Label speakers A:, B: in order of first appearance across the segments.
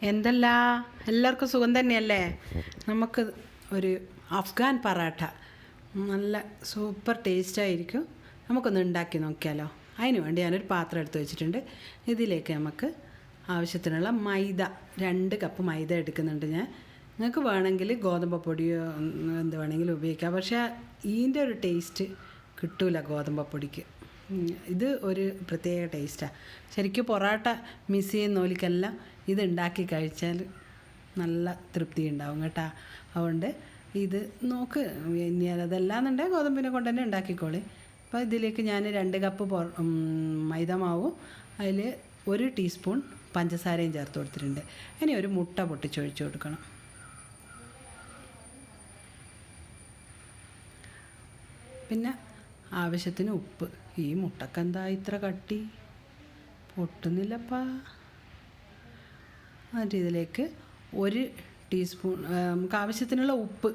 A: എന്തല്ല എല്ലാവർക്കും സുഖം തന്നെയല്ലേ? നമുക്ക് ഒരു അഫ്ഗാൻ പറാട്ട നല്ല സൂപ്പർ ടേസ്റ്റായിരിക്കും. നമുക്കൊന്ന് ഉണ്ടാക്കി നോക്കിയാലോ? അതിന് വേണ്ടി ഞാനൊരു പാത്രം എടുത്ത് വെച്ചിട്ടുണ്ട്. ഇതിലേക്ക് നമുക്ക് ആവശ്യത്തിനുള്ള മൈദ 2 കപ്പ് മൈദ എടുക്കുന്നുണ്ട് ഞാൻ. നിങ്ങൾക്ക് വേണമെങ്കിൽ ഗോതമ്പ് പൊടിയോ എന്ത് വേണമെങ്കിലും ഉപയോഗിക്കാം. പക്ഷേ ഇതിൻ്റെ ഒരു ടേസ്റ്റ് കിട്ടൂല ഗോതമ്പ് പൊടിക്ക്. ഇത് ഒരു പ്രത്യേക ടേസ്റ്റാണ്. ശരിക്കും പൊറോട്ട മിസ് ചെയ്യുന്നോലിക്കെല്ലാം ഇത് ഉണ്ടാക്കി കഴിച്ചാൽ നല്ല തൃപ്തി ഉണ്ടാവും കേട്ടോ. അതുകൊണ്ട് ഇത് നോക്ക്. ഇനി അതല്ലാന്നുണ്ടെങ്കിൽ ഗോതമ്പിനെ കൊണ്ട് തന്നെ ഉണ്ടാക്കിക്കോളി. അപ്പോൾ ഇതിലേക്ക് ഞാൻ 2 കപ്പ് മൈദ മാവും അതിൽ 1 ടീസ്പൂൺ പഞ്ചസാരയും ചേർത്ത് കൊടുത്തിട്ടുണ്ട്. ഇനി ഒരു മുട്ട പൊട്ടിച്ചൊഴിച്ച് കൊടുക്കണം. പിന്നെ ആവശ്യത്തിന് ഉപ്പ്. ഈ മുട്ടക്കെന്താ ഇത്ര കട്ടി? പൊട്ടുന്നില്ലപ്പാ. എന്നിട്ട് ഇതിലേക്ക് 1 ടീസ്പൂൺ നമുക്ക് ആവശ്യത്തിനുള്ള ഉപ്പ്.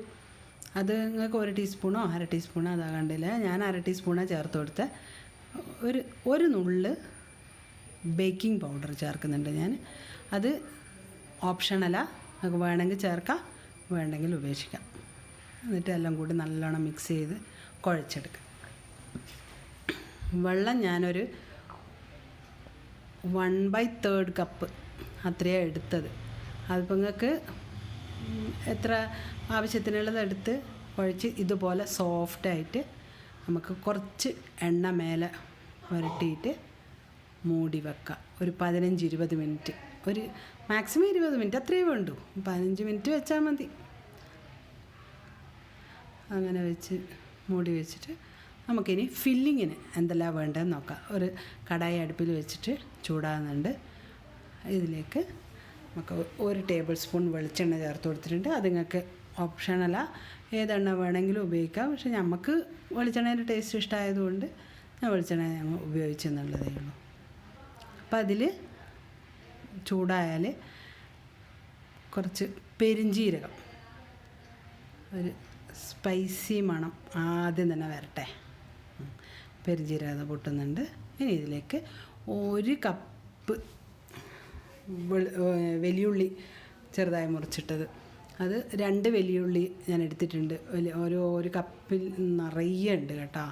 A: അത് നിങ്ങൾക്ക് 1 ടീസ്പൂണോ 1/2 ടീസ്പൂണോ അതാ കണ്ടില്ല. ഞാൻ 1/2 ടീസ്പൂണാണ് ചേർത്ത് കൊടുത്ത്. ഒരു നുള്ള് ബേക്കിംഗ് പൗഡർ ചേർക്കുന്നുണ്ട് ഞാൻ. അത് ഓപ്ഷണലാണ്. നമുക്ക് വേണമെങ്കിൽ ചേർക്കാം, വേണമെങ്കിൽ ഉപേക്ഷിക്കാം. എന്നിട്ട് എല്ലാം കൂടി നല്ലോണം മിക്സ് ചെയ്ത് കുഴച്ചെടുക്കാം. വെള്ളം ഞാനൊരു 1/3 കപ്പ് അത്രയാണ് എടുത്തത്. അതിപ്പോൾ നിങ്ങൾക്ക് എത്ര ആവശ്യത്തിനുള്ളത് എടുത്ത് കുഴച്ച് ഇതുപോലെ സോഫ്റ്റായിട്ട് നമുക്ക് കുറച്ച് എണ്ണ മേലെ പുരട്ടിയിട്ട് മൂടി വെക്കാം. ഒരു 15-20 മിനിറ്റ്. ഒരു മാക്സിമം 20 മിനിറ്റ് അത്രയേ വേണ്ടൂ. 15 മിനിറ്റ് വെച്ചാൽ മതി. അങ്ങനെ വെച്ച് മൂടി വെച്ചിട്ട് നമുക്കിനി ഫില്ലിങ്ങിന് എന്തെല്ലാം വേണ്ടതെന്ന് നോക്കാം. ഒരു കടായി അടുപ്പിൽ വെച്ചിട്ട് ചൂടാകുന്നുണ്ട്. ഇതിലേക്ക് നമുക്ക് 1 ടേബിൾ സ്പൂൺ വെളിച്ചെണ്ണ ചേർത്ത് കൊടുത്തിട്ടുണ്ട്. അത് നിങ്ങൾക്ക് ഓപ്ഷനല്ല, ഏതെണ്ണ വേണമെങ്കിലും ഉപയോഗിക്കാം. പക്ഷേ നമുക്ക് വെളിച്ചെണ്ണേൻ്റെ ടേസ്റ്റ് ഇഷ്ടമായതുകൊണ്ട് ഞാൻ വെളിച്ചെണ്ണ ഞങ്ങൾ ഉപയോഗിച്ചെന്നുള്ളതേ ഉള്ളൂ. അപ്പോൾ അതിൽ ചൂടായാൽ കുറച്ച് പെരിഞ്ജീരകം, ഒരു സ്പൈസി മണം ആദ്യം തന്നെ വരട്ടെ. പെരിഞ്ജീരകം പൊട്ടുന്നുണ്ട്. ഇനി ഇതിലേക്ക് 1 കപ്പ് വലിയുള്ളി ചെറുതായി മുറിച്ചിട്ടത്. അത് 2 വലിയുള്ളി ഞാൻ എടുത്തിട്ടുണ്ട്. ഒരു കപ്പിൽ നിറയെ ഉണ്ട് കേട്ടോ.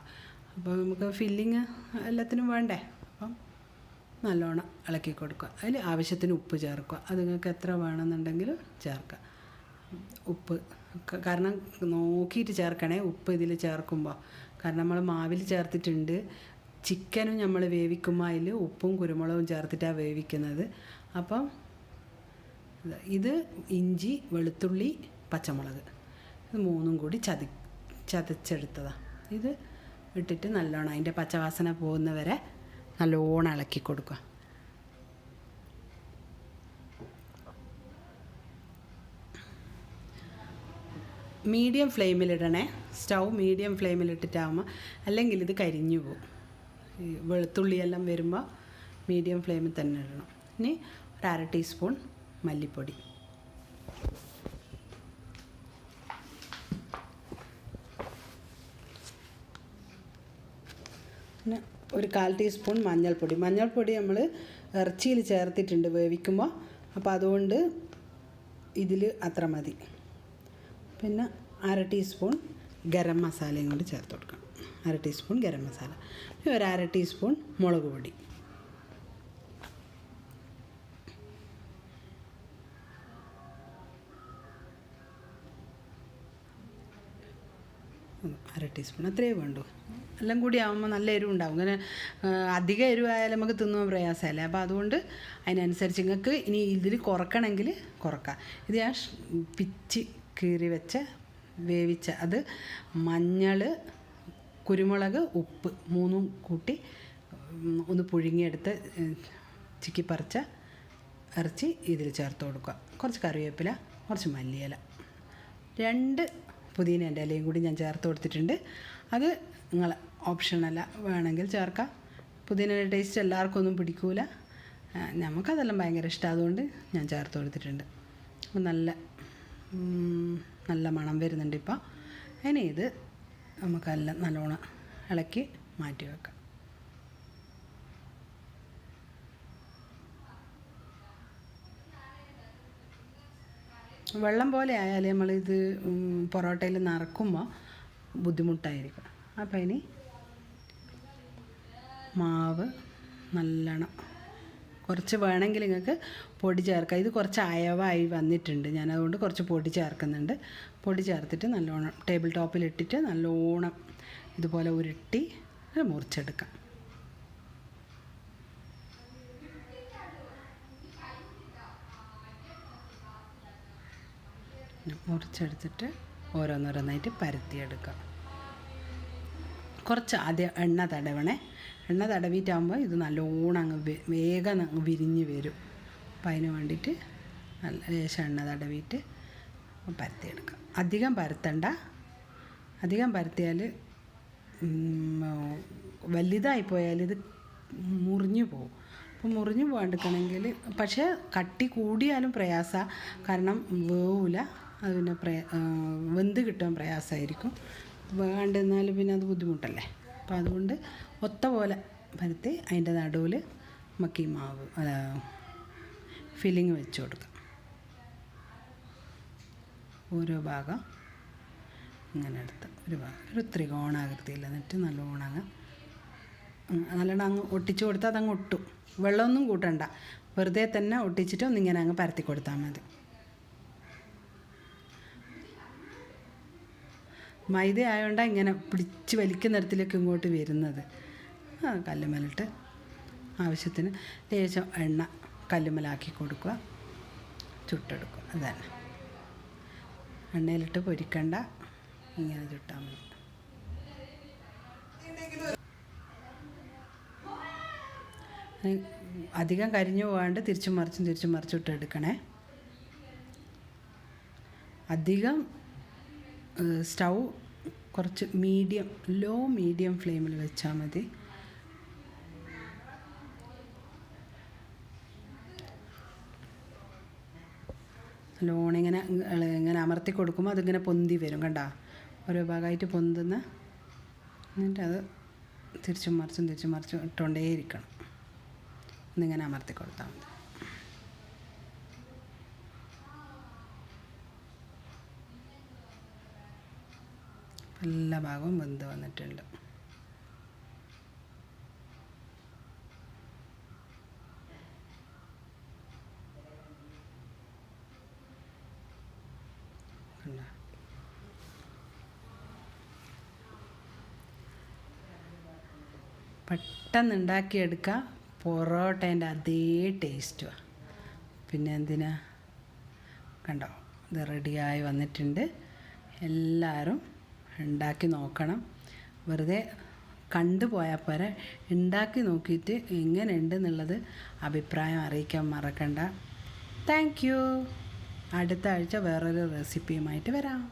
A: അപ്പോൾ നമുക്ക് ഫില്ലിങ് എല്ലാത്തിനും വേണ്ടേ. അപ്പം നല്ലോണം ഇളക്കി കൊടുക്കുക. അതിൽ ആവശ്യത്തിന് ഉപ്പ് ചേർക്കുക. അത് നിങ്ങൾക്ക് എത്ര വേണമെന്നുണ്ടെങ്കിൽ ചേർക്കുക. ഉപ്പ് കാരണം നോക്കിയിട്ട് ചേർക്കണേ ഉപ്പ് ഇതിൽ ചേർക്കുമ്പോൾ. കാരണം നമ്മൾ മാവിൽ ചേർത്തിട്ടുണ്ട്. ചിക്കനും നമ്മൾ വേവിക്കുമ്പോൾ അതിൽ ഉപ്പും കുരുമുളകും ചേർത്തിട്ടാണ് വേവിക്കുന്നത്. അപ്പം ഇത് ഇഞ്ചി, വെളുത്തുള്ളി, പച്ചമുളക് ഇത് 3 കൂടി ചതച്ചെടുത്തതാണ്. ഇത് ഇട്ടിട്ട് നല്ലോണം അതിൻ്റെ പച്ചവാസന പോകുന്നവരെ നല്ലോണം ഇളക്കി കൊടുക്കുക. മീഡിയം ഫ്ലെയിമിലിടണേ. സ്റ്റൗ മീഡിയം ഫ്ലെയിമിലിട്ടിട്ടാകുമ്പോൾ അല്ലെങ്കിൽ ഇത് കരിഞ്ഞു പോകും. ഈ വെളുത്തുള്ളിയെല്ലാം വരുമ്പോൾ മീഡിയം ഫ്ലെയിമിൽ തന്നെ ഇടണം. ഇനി 1/2 ടീസ്പൂൺ മല്ലിപ്പൊടി, പിന്നെ ഒരു 1/4 ടീസ്പൂൺ മഞ്ഞൾപ്പൊടി. മഞ്ഞൾപ്പൊടി നമ്മൾ ഇറച്ചിയിൽ ചേർത്തിട്ടുണ്ട് വേവിക്കുമ്പോൾ. അപ്പോൾ അതുകൊണ്ട് ഇതിൽ അത്ര മതി. പിന്നെ 1/2 ടീസ്പൂൺ ഗരം മസാലയും കൂടി ചേർത്ത് കൊടുക്കണം. 1/2 ടീസ്പൂൺ ഗരം മസാല. ഒരു 1/2 ടീസ്പൂൺ മുളക് പൊടി. അര ടീസ്പൂൺ അത്രയേ വേണ്ടൂ. എല്ലാം കൂടി ആകുമ്പോൾ നല്ല എരിവുണ്ടാവും. അങ്ങനെ അധികം എരിവായാലും നമുക്ക് തിന്നുമ്പോൾ പ്രയാസമല്ലേ. അപ്പോൾ അതുകൊണ്ട് അതിനനുസരിച്ച് നിങ്ങൾക്ക് ഇനി ഇതിൽ കുറക്കണമെങ്കിൽ കുറക്കാം. ഇത് ഞാൻ പിച്ച് കീറി വെച്ച വേവിച്ച അത് മഞ്ഞൾ, കുരുമുളക്, ഉപ്പ് 3 കൂട്ടി ഒന്ന് പുഴുങ്ങിയെടുത്ത് ചിക്കിപ്പറിച്ച ഇറച്ചി ഇതിൽ ചേർത്ത് കൊടുക്കുക. കുറച്ച് കറിവേപ്പില, കുറച്ച് മല്ലിയില, 2 പുതിനേൻ്റെ ഇലയും കൂടി ഞാൻ ചേർത്ത് കൊടുത്തിട്ടുണ്ട്. അത് നിങ്ങൾ ഓപ്ഷനല്ല, വേണമെങ്കിൽ ചേർക്കാം. പുതിനയുടെ ടേസ്റ്റ് എല്ലാവർക്കും ഒന്നും പിടിക്കൂല. നമുക്കതെല്ലാം ഭയങ്കര ഇഷ്ടം, അതുകൊണ്ട് ഞാൻ ചേർത്ത് കൊടുത്തിട്ടുണ്ട്. അപ്പം നല്ല മണം വരുന്നുണ്ട് ഇപ്പോൾ. ഇനി ഇത് നമുക്കെല്ലാം നല്ലോണം ഇളക്കി മാറ്റി വെക്കാം. വെള്ളം പോലെ ആയാൽ നമ്മളിത് പൊറോട്ടയിൽ നിറക്കുമ്പോൾ ബുദ്ധിമുട്ടായിരിക്കും. അപ്പോൾ ഇനി മാവ് നല്ലോണം കുറച്ച് വേണമെങ്കിൽ നിങ്ങൾക്ക് പൊടി ചേർക്കാം. ഇത് കുറച്ച് അയവായി വന്നിട്ടുണ്ട്, ഞാനതുകൊണ്ട് കുറച്ച് പൊടി ചേർക്കുന്നുണ്ട്. പൊടി ചേർത്തിട്ട് നല്ലോണം ടേബിൾ ടോപ്പിലിട്ടിട്ട് നല്ലോണം ഇതുപോലെ ഉരുട്ടി മുറിച്ചെടുക്കാം. മുറിച്ചെടുത്തിട്ട് ഓരോന്നോരോന്നായിട്ട് പരത്തിയെടുക്കാം. കുറച്ച് ആദ്യം എണ്ണ തടവണേ. എണ്ണ തടവിയിട്ടാകുമ്പോൾ ഇത് നല്ലോണം അങ്ങ് വേഗം അങ്ങ് വിരിഞ്ഞ് വരും. അപ്പം അതിന് വേണ്ടിയിട്ട് നല്ല ലേശം എണ്ണ തടവിയിട്ട് പരത്തിയെടുക്കാം. അധികം പരത്തണ്ട. അധികം പരത്തിയാൽ വലുതായി പോയാൽ ഇത് മുറിഞ്ഞു പോകും. അപ്പോൾ മുറിഞ്ഞു പോകാണ്ടിരിക്കണമെങ്കിൽ, പക്ഷേ കട്ടി കൂടിയാലും പ്രയാസമാണ്, കാരണം വേവില്ല. അത് പിന്നെ വെന്ത് കിട്ടാൻ പ്രയാസമായിരിക്കും. വേണ്ടെന്നാൽ പിന്നെ അത് ബുദ്ധിമുട്ടല്ലേ. അപ്പോൾ അതുകൊണ്ട് ഒത്ത പോലെ പരത്തി അതിൻ്റെ നടുവിൽ നമുക്ക് ഈ മാവ് ഫില്ലിങ് വെച്ച് കൊടുക്കാം. ഓരോ ഭാഗം ഇങ്ങനെ എടുത്ത് ഒരു ഭാഗം ഒരു ത്രികോണാകൃതിയിൽ എന്നിട്ട് നല്ലോണം അങ്ങ് ഒട്ടിച്ച് കൊടുത്താൽ അതങ്ങ് ഒട്ടും. വെള്ളമൊന്നും കൂട്ടണ്ട, വെറുതെ തന്നെ ഒട്ടിച്ചിട്ട് ഒന്നിങ്ങനെ അങ്ങ് പരത്തി കൊടുത്താൽ മതി. മൈദ ആയതുകൊണ്ടാണ് ഇങ്ങനെ പിടിച്ച് വലിക്കുന്നിടത്തിലേക്ക് ഇങ്ങോട്ട് വരുന്നത്. കല്ലുമലിട്ട് ആവശ്യത്തിന് ലേശം എണ്ണ കല്ലുമലാക്കി കൊടുക്കുക, ചുട്ടെടുക്കുക. അതന്നെ, എണ്ണയിലിട്ട് പൊരിക്കണ്ട, ഇങ്ങനെ ചുട്ടാൽ മതി. അധികം കരിഞ്ഞു പോകാണ്ട് തിരിച്ചും മറിച്ചും ഇട്ടെടുക്കണേ. അധികം സ്റ്റൗ കുറച്ച് ലോ മീഡിയം ഫ്ലെയിമിൽ വെച്ചാൽ മതി. നല്ലോണം ഇങ്ങനെ അമർത്തി കൊടുക്കുമ്പോൾ അതിങ്ങനെ പൊന്തി വരും, കണ്ടോ? ഓരോ ഭാഗമായിട്ട് പൊന്തുന്ന. എന്നിട്ട് അത് തിരിച്ചും മറിച്ചും ഇട്ടുകൊണ്ടേയിരിക്കണം. ഒന്നിങ്ങനെ അമർത്തി കൊടുത്താൽ മതി. എല്ലാ ഭാഗവും വെന്ത് വന്നിട്ടുണ്ട്. പെട്ടെന്ന് ഉണ്ടാക്കിയെടുക്കുക. പൊറോട്ടേൻ്റെ അതേ ടേസ്റ്റുമാണ്. പിന്നെ എന്തിനാ, കണ്ടോ? ഇത് റെഡിയായി വന്നിട്ടുണ്ട്. എല്ലാവരും ഉണ്ടാക്കി നോക്കണം. വെറുതെ കണ്ടുപോയാൽ പോരെ, ഉണ്ടാക്കി നോക്കിയിട്ട് എങ്ങനെയുണ്ട് എന്നുള്ളത് അഭിപ്രായം അറിയിക്കാൻ മറക്കണ്ട. Thank you. അടുത്ത ആഴ്ച വേറൊരു റെസിപ്പിയുമായിട്ട് വരാം.